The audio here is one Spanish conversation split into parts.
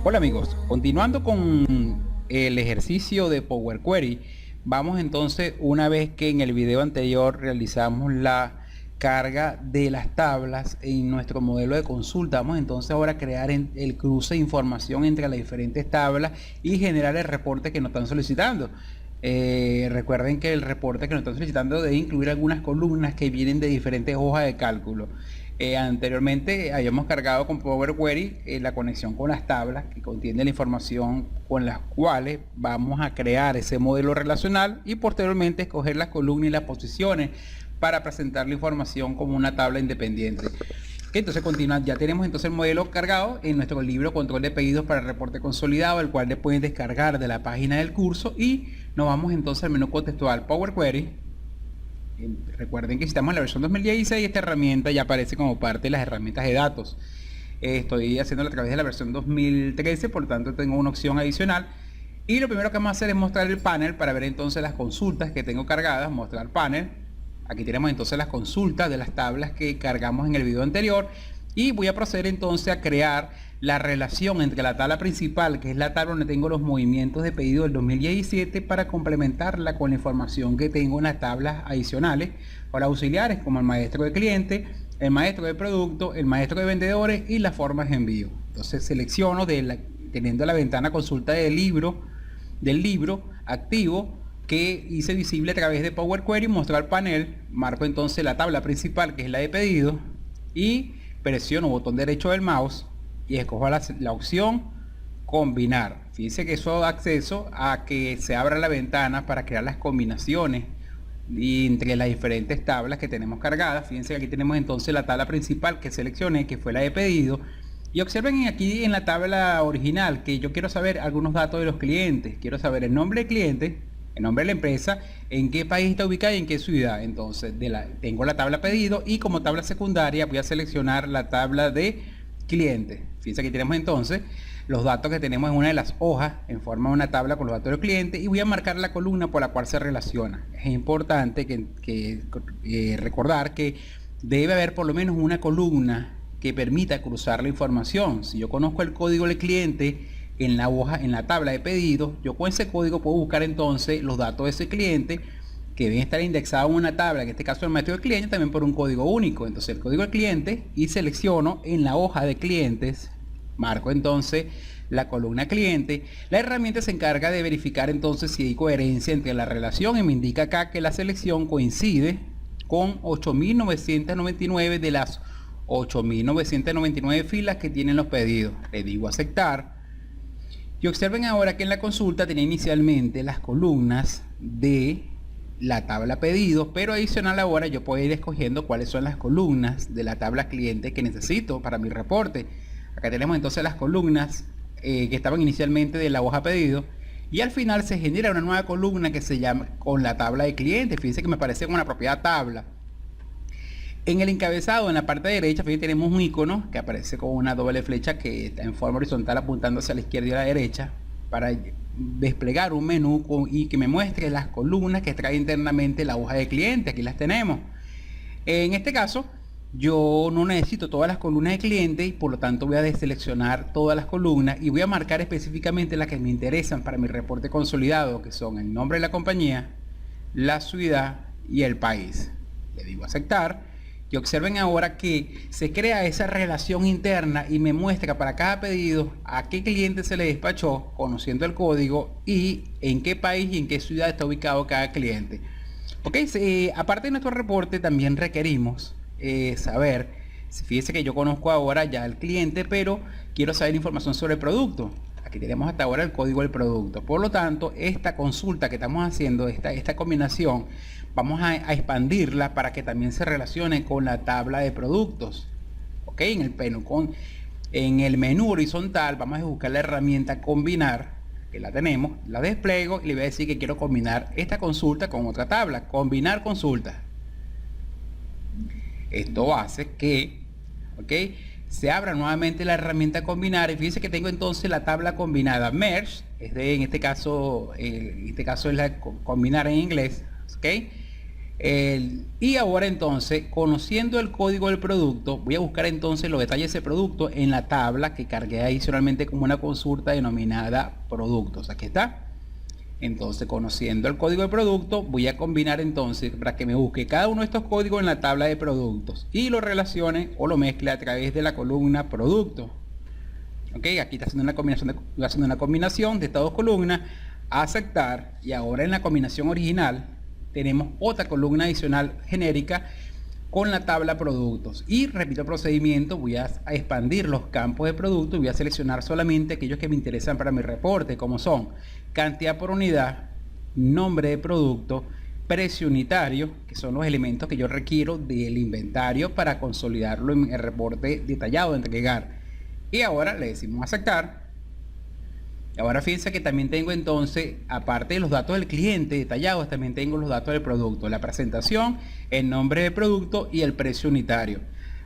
Hola amigos, continuando con el ejercicio de Power Query, vamos entonces, una vez que en el video anterior realizamos la carga de las tablas en nuestro modelo de consulta, vamos entonces ahora a crear el cruce de información entre las diferentes tablas y generar el reporte que nos están solicitando. Recuerden que el reporte que nos están solicitando debe incluir algunas columnas que vienen de diferentes hojas de cálculo. Anteriormente habíamos cargado con Power Query la conexión con las tablas que contiene la información con las cuales vamos a crear ese modelo relacional y posteriormente escoger las columnas y las posiciones para presentar la información como una tabla independiente. Entonces continúa, ya tenemos entonces el modelo cargado en nuestro libro Control de Pedidos para el Reporte Consolidado, el cual le pueden descargar de la página del curso, y nos vamos entonces al menú contextual Power Query. Recuerden que si estamos en la versión 2016, esta herramienta ya aparece como parte de las herramientas de datos. Estoy haciéndolo a través de la versión 2013, por lo tanto tengo una opción adicional. Y lo primero que vamos a hacer es mostrar el panel para ver entonces las consultas que tengo cargadas. Mostrar panel. Aquí tenemos entonces las consultas de las tablas que cargamos en el video anterior. Y voy a proceder entonces a crear la relación entre la tabla principal, que es la tabla donde tengo los movimientos de pedido del 2017, para complementarla con la información que tengo en las tablas adicionales o auxiliares, como el maestro de cliente, el maestro de producto, el maestro de vendedores y las formas de envío. Entonces selecciono teniendo la ventana consulta del libro activo que hice visible a través de Power Query, mostrar panel, marco entonces la tabla principal, que es la de pedido, y presiono botón derecho del mouse y escojo la opción combinar. Fíjense que eso da acceso a que se abra la ventana para crear las combinaciones entre las diferentes tablas que tenemos cargadas. Fíjense que aquí tenemos entonces la tabla principal que seleccioné, que fue la de pedido, y observen aquí en la tabla original que yo quiero saber algunos datos de los clientes. Quiero saber el nombre del cliente, el nombre de la empresa, en qué país está ubicada y en qué ciudad. Entonces tengo la tabla pedido, y como tabla secundaria voy a seleccionar la tabla de cliente. Fíjense que tenemos entonces los datos que tenemos en una de las hojas en forma de una tabla con los datos del cliente, y voy a marcar la columna por la cual se relaciona. Es importante recordar que debe haber por lo menos una columna que permita cruzar la información. Si yo conozco el código del cliente en la hoja, en la tabla de pedidos, yo con ese código puedo buscar entonces los datos de ese cliente que deben estar indexados en una tabla, en este caso el maestro del cliente, también por un código único. Entonces el código del cliente, y selecciono en la hoja de clientes, marco entonces la columna cliente. La herramienta se encarga de verificar entonces si hay coherencia entre la relación, y me indica acá que la selección coincide con 8.999 de las 8.999 filas que tienen los pedidos. Le digo aceptar. Y observen ahora que en la consulta tenía inicialmente las columnas de la tabla pedidos, pero adicional ahora yo puedo ir escogiendo cuáles son las columnas de la tabla cliente que necesito para mi reporte. Acá tenemos entonces las columnas que estaban inicialmente de la hoja pedido, y al final se genera una nueva columna que se llama con la tabla de cliente. Fíjense que me parece como una propiedad tabla. En el encabezado, en la parte derecha, fíjense, tenemos un icono que aparece con una doble flecha que está en forma horizontal apuntando hacia la izquierda y a la derecha, para desplegar un menú y que me muestre las columnas que trae internamente la hoja de cliente. Aquí las tenemos. En este caso yo no necesito todas las columnas de cliente, y por lo tanto voy a deseleccionar todas las columnas y voy a marcar específicamente las que me interesan para mi reporte consolidado, que son el nombre de la compañía, la ciudad y el país. Le digo aceptar. Y observen ahora que se crea esa relación interna y me muestra para cada pedido a qué cliente se le despachó, conociendo el código, y en qué país y en qué ciudad está ubicado cada cliente. Aparte de nuestro reporte, también requerimos saber, fíjense que yo conozco ahora ya el cliente, pero quiero saber información sobre el producto. Aquí tenemos hasta ahora el código del producto. Por lo tanto, esta consulta que estamos haciendo, esta combinación, vamos a expandirla para que también se relacione con la tabla de productos. En el menú horizontal vamos a buscar la herramienta combinar, que la tenemos, la despliego y le voy a decir que quiero combinar esta consulta con otra tabla. Combinar consulta. Esto hace que se abra nuevamente la herramienta combinar, y fíjense que tengo entonces la tabla combinada merge, en este caso es la combinar en inglés, Y ahora entonces, conociendo el código del producto, voy a buscar entonces los detalles de ese producto en la tabla que cargué adicionalmente como una consulta denominada productos. Aquí está. Entonces, conociendo el código de producto, voy a combinar entonces para que me busque cada uno de estos códigos en la tabla de productos y lo relacione o lo mezcle a través de la columna producto. Ok, aquí está haciendo una combinación de estas dos columnas, aceptar, y ahora en la combinación original tenemos otra columna adicional genérica con la tabla productos, y repito el procedimiento. Voy a expandir los campos de producto y voy a seleccionar solamente aquellos que me interesan para mi reporte, como son cantidad por unidad, nombre de producto, precio unitario, que son los elementos que yo requiero del inventario para consolidarlo en el reporte detallado de entregar. Y ahora le decimos aceptar. Ahora fíjense que también tengo entonces, aparte de los datos del cliente detallados, también tengo los datos del producto, la presentación, el nombre del producto y el precio unitario.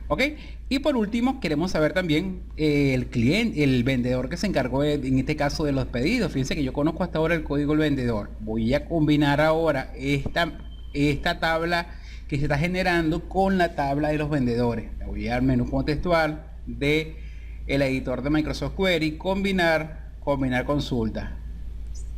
¿Ok? Y por último, queremos saber también el cliente, el vendedor que se encargó en este caso de los pedidos. Fíjense que yo conozco hasta ahora el código del vendedor. Voy a combinar ahora esta tabla que se está generando con la tabla de los vendedores. Le voy a dar menú contextual de el editor de Microsoft Query, combinar consulta.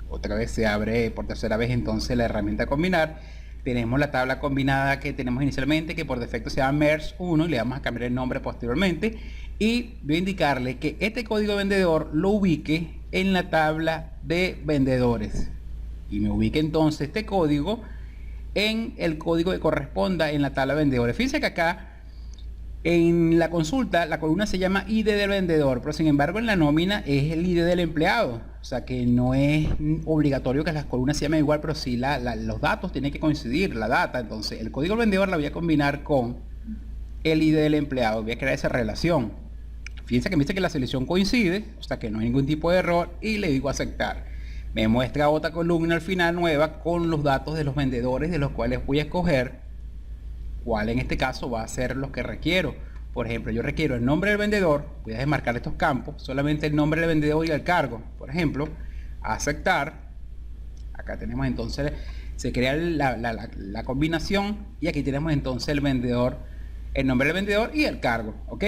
Otra vez se abre por tercera vez entonces la herramienta combinar. Tenemos la tabla combinada que tenemos inicialmente, que por defecto se llama Merge 1, y le vamos a cambiar el nombre posteriormente. Y voy a indicarle que este código vendedor lo ubique en la tabla de vendedores. Y me ubique entonces este código en el código que corresponda en la tabla de vendedores. Fíjense que acá en la consulta la columna se llama ID del vendedor, pero sin embargo en la nómina es el ID del empleado. O sea que no es obligatorio que las columnas se llamen igual, pero sí los datos tienen que coincidir, la data. Entonces el código del vendedor la voy a combinar con el ID del empleado. Voy a crear esa relación. Fíjense que me dice que la selección coincide, o sea que no hay ningún tipo de error, y le digo aceptar. Me muestra otra columna al final nueva con los datos de los vendedores, de los cuales voy a escoger cuál en este caso va a ser los que requiero. Por ejemplo, yo requiero el nombre del vendedor. Voy a desmarcar estos campos, solamente el nombre del vendedor y el cargo. Por ejemplo, aceptar. Acá tenemos entonces, se crea la combinación, y aquí tenemos entonces el vendedor, el nombre del vendedor y el cargo. ¿Ok?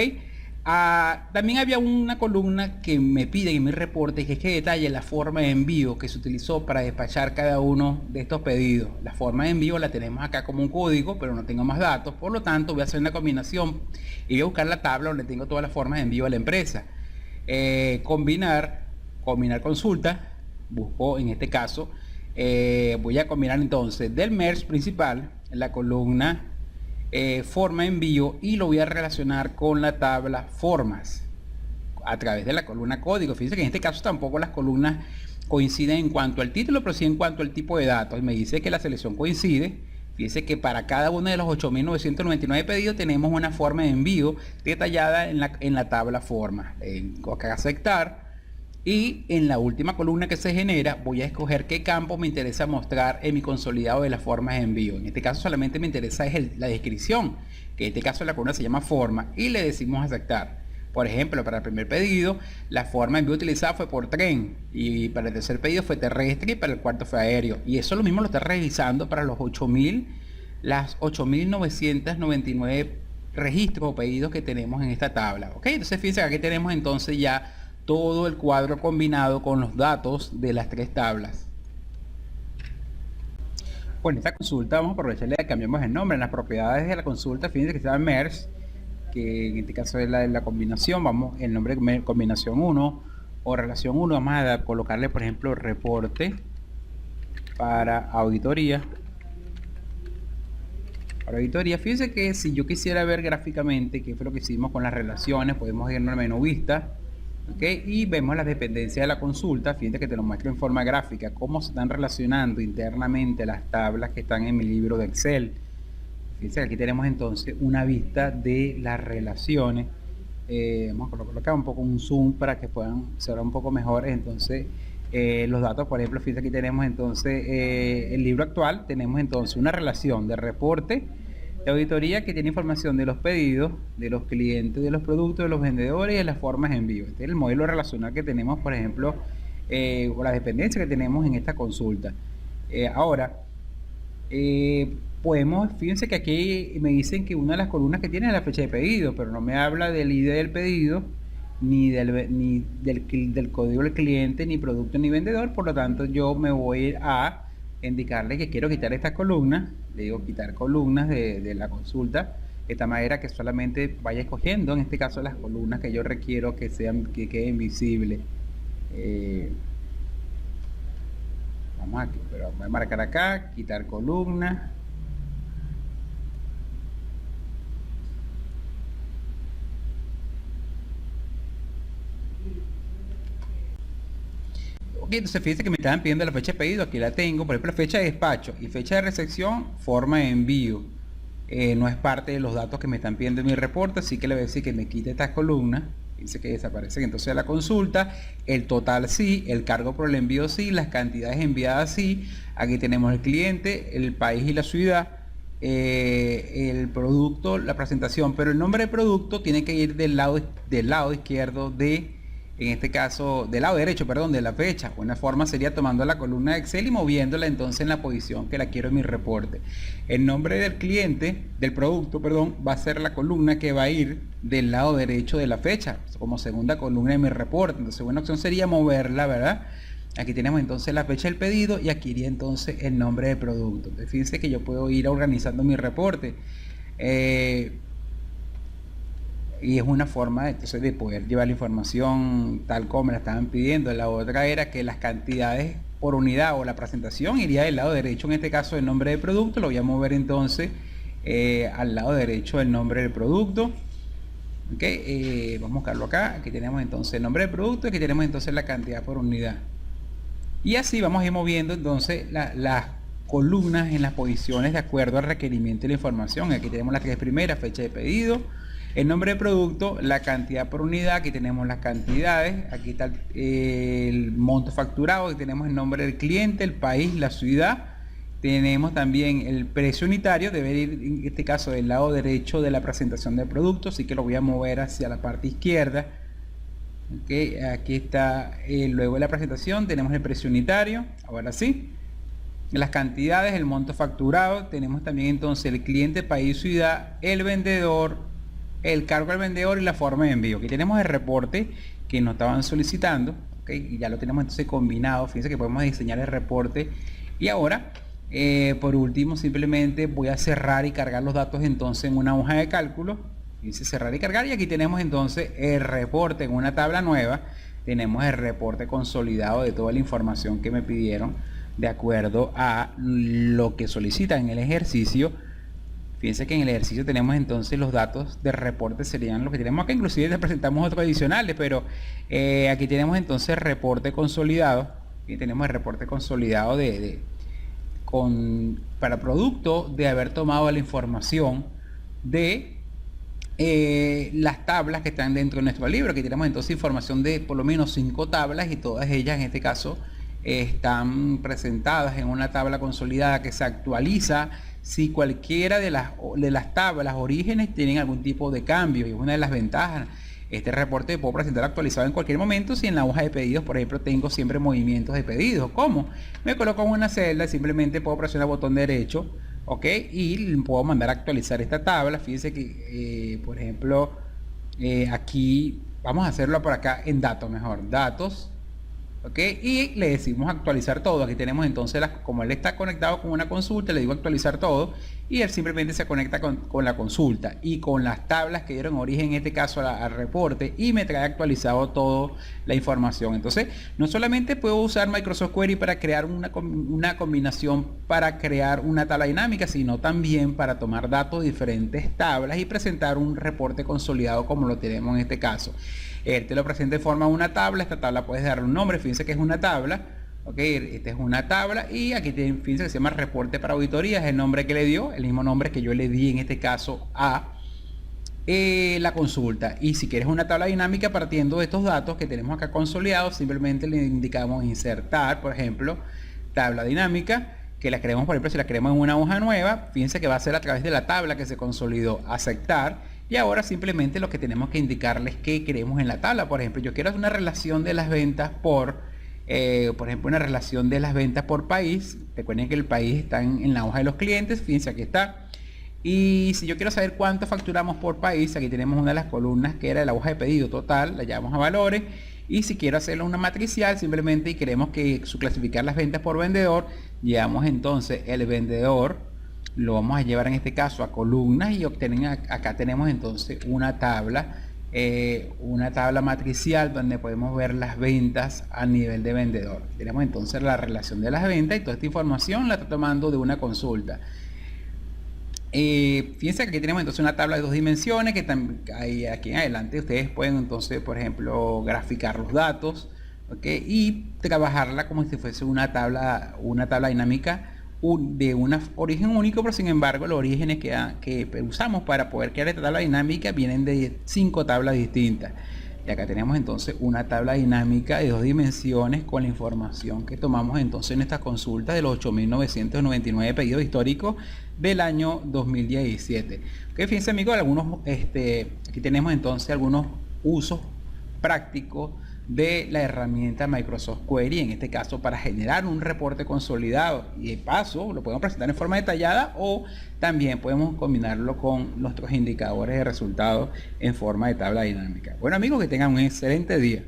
También había una columna que me pide en mi reporte, que es que detalle la forma de envío que se utilizó para despachar cada uno de estos pedidos. La forma de envío la tenemos acá como un código, pero no tengo más datos. Por lo tanto, voy a hacer una combinación y voy a buscar la tabla donde tengo todas las formas de envío a la empresa. Combinar consulta. Busco en este caso, voy a combinar entonces del merge principal en la columna forma de envío, y lo voy a relacionar con la tabla formas a través de la columna código. Fíjense que en este caso tampoco las columnas coinciden en cuanto al título, pero sí en cuanto al tipo de datos. Y me dice que la selección coincide. Fíjense que para cada uno de los 8.999 pedidos tenemos una forma de envío detallada en la tabla forma. Acá aceptar. Y en la última columna que se genera voy a escoger qué campo me interesa mostrar en mi consolidado de las formas de envío. En este caso solamente me interesa la descripción, que en este caso la columna se llama forma, y le decimos aceptar. Por ejemplo, para el primer pedido la forma de envío utilizada fue por tren, y para el tercer pedido fue terrestre, y para el cuarto fue aéreo. Y eso lo mismo lo está revisando para las 8.999 registros o pedidos que tenemos en esta tabla. ¿Ok? Entonces fíjense que aquí tenemos entonces ya todo el cuadro combinado con los datos de las tres tablas. Bueno, esta consulta vamos a aprovecharle que cambiamos el nombre. En las propiedades de la consulta, fíjense que se llama merge, que en este caso es la combinación. Vamos, el nombre de combinación 1 o relación 1, vamos a colocarle por ejemplo reporte para auditoría. Para auditoría, fíjense que si yo quisiera ver gráficamente qué fue lo que hicimos con las relaciones, podemos irnos al menú vista. Okay, y vemos las dependencias de la consulta. Fíjate que te lo muestro en forma gráfica, cómo se están relacionando internamente las tablas que están en mi libro de Excel. Fíjense que aquí tenemos entonces una vista de las relaciones. Vamos a colocar un poco un zoom para que puedan ser un poco mejores. Entonces los datos, por ejemplo, fíjense aquí tenemos entonces el libro actual. Tenemos entonces una relación de reporte de auditoría que tiene información de los pedidos, de los clientes, de los productos, de los vendedores y de las formas de envío. Este es el modelo relacional que tenemos, por ejemplo, o la dependencia que tenemos en esta consulta. Ahora, Fíjense que aquí me dicen que una de las columnas que tiene es la fecha de pedido, pero no me habla del ID del pedido, ni del código del cliente, ni producto, ni vendedor. Por lo tanto, yo me voy a indicarle que quiero quitar estas columnas. Le digo quitar columnas de la consulta, de esta manera que solamente vaya escogiendo, en este caso, las columnas que yo requiero que queden visibles. Vamos aquí, pero voy a marcar acá, quitar columna. Ok, entonces fíjense que me estaban pidiendo la fecha de pedido, aquí la tengo, por ejemplo, fecha de despacho y fecha de recepción, forma de envío. No es parte de los datos que me están pidiendo en mi reporte, así que le voy a decir que me quite estas columnas. Dice que desaparecen entonces la consulta, el total sí, el cargo por el envío sí, las cantidades enviadas sí. Aquí tenemos el cliente, el país y la ciudad, el producto, la presentación, pero el nombre del producto tiene que ir del lado izquierdo en este caso, del lado derecho, perdón, de la fecha. Una forma sería tomando la columna de Excel y moviéndola entonces en la posición que la quiero en mi reporte. El nombre del cliente, del producto, perdón, va a ser la columna que va a ir del lado derecho de la fecha, como segunda columna de mi reporte. Entonces, una opción sería moverla, ¿verdad? Aquí tenemos entonces la fecha del pedido y aquí iría entonces el nombre del producto. Entonces, fíjense que yo puedo ir organizando mi reporte. Y es una forma entonces de poder llevar la información tal como me la estaban pidiendo. La otra era que las cantidades por unidad o la presentación iría del lado derecho, en este caso el nombre del producto. Lo voy a mover entonces al lado derecho del nombre del producto. Okay, vamos a buscarlo acá. Aquí tenemos entonces el nombre del producto y aquí tenemos entonces la cantidad por unidad. Y así vamos a ir moviendo entonces las columnas en las posiciones de acuerdo al requerimiento de la información. Aquí tenemos las tres primeras: fecha de pedido, el nombre del producto, la cantidad por unidad. Aquí tenemos las cantidades, aquí está el monto facturado, aquí tenemos el nombre del cliente, el país, la ciudad. Tenemos también el precio unitario, debe ir en este caso del lado derecho de la presentación del producto, así que lo voy a mover hacia la parte izquierda. Okay, aquí está, luego de la presentación tenemos el precio unitario. Ahora sí, las cantidades, el monto facturado, tenemos también entonces el cliente, país, ciudad, el vendedor, el cargo del vendedor y la forma de envío. Aquí tenemos el reporte que nos estaban solicitando, ¿okay? Y ya lo tenemos entonces combinado. Fíjense que podemos diseñar el reporte. Y ahora, por último, simplemente voy a cerrar y cargar los datos entonces en una hoja de cálculo. Dice cerrar y cargar, y aquí tenemos entonces el reporte en una tabla nueva. Tenemos el reporte consolidado de toda la información que me pidieron de acuerdo a lo que solicitan en el ejercicio. Fíjense que en el ejercicio tenemos entonces los datos de reporte, serían los que tenemos acá. Inclusive les presentamos otros adicionales, pero aquí tenemos entonces el reporte consolidado. Aquí tenemos el reporte consolidado para producto de haber tomado la información de las tablas que están dentro de nuestro libro. Aquí tenemos entonces información de por lo menos 5 tablas y todas ellas en este caso están presentadas en una tabla consolidada que se actualiza si cualquiera de las tablas orígenes tienen algún tipo de cambio. Y es una de las ventajas. Este reporte puedo presentar actualizado en cualquier momento si en la hoja de pedidos, por ejemplo, tengo siempre movimientos de pedidos. ¿Cómo? Me coloco en una celda y simplemente puedo presionar el botón derecho, ¿ok? Y puedo mandar a actualizar esta tabla. Fíjense que, por ejemplo, aquí vamos a hacerlo por acá en datos, mejor. Datos. ¿Ok? Y le decimos actualizar todo. Aquí tenemos entonces, como él está conectado con una consulta, le digo actualizar todo y él simplemente se conecta con la consulta y con las tablas que dieron origen en este caso al reporte, y me trae actualizado toda la información. Entonces, no solamente puedo usar Microsoft Query para crear una combinación para crear una tabla dinámica, sino también para tomar datos de diferentes tablas y presentar un reporte consolidado como lo tenemos en este caso. Él te lo presenta de forma de una tabla. Esta tabla puedes darle un nombre. Fíjense que es una tabla. Ok, esta es una tabla. Y aquí fíjense que se llama reporte para auditoría. Es el nombre que le dio. El mismo nombre que yo le di en este caso a la consulta. Y si quieres una tabla dinámica partiendo de estos datos que tenemos acá consolidados, simplemente le indicamos insertar, por ejemplo, tabla dinámica, que la creemos, por ejemplo, si la creamos en una hoja nueva. Fíjense que va a ser a través de la tabla que se consolidó. Aceptar. Y ahora simplemente lo que tenemos que indicarles que queremos en la tabla. Por ejemplo, yo quiero una relación de las ventas por por ejemplo, una relación de las ventas por país. Recuerden que el país está en la hoja de los clientes, fíjense, aquí está. Y si yo quiero saber cuánto facturamos por país, aquí tenemos una de las columnas que era la hoja de pedido total, la llevamos a valores. Y si quiero hacerlo una matricial simplemente y queremos que clasificar las ventas por vendedor, llevamos entonces el vendedor, lo vamos a llevar en este caso a columnas y acá tenemos entonces una tabla matricial donde podemos ver las ventas a nivel de vendedor. Tenemos entonces la relación de las ventas y toda esta información la está tomando de una consulta. Fíjense que aquí tenemos entonces una tabla de 2 dimensiones que aquí en adelante ustedes pueden entonces, por ejemplo, graficar los datos, ¿okay? Y trabajarla como si fuese una tabla dinámica de un origen único, pero sin embargo los orígenes que usamos para poder crear esta tabla dinámica vienen de 5 tablas distintas. Y acá tenemos entonces una tabla dinámica de 2 dimensiones con la información que tomamos entonces en esta consulta de los 8.999 pedidos históricos del año 2017. Okay, fíjense amigos, aquí tenemos entonces algunos usos prácticos de la herramienta Microsoft Query, en este caso para generar un reporte consolidado, y de paso lo podemos presentar en forma detallada o también podemos combinarlo con nuestros indicadores de resultados en forma de tabla dinámica. Bueno amigos, que tengan un excelente día.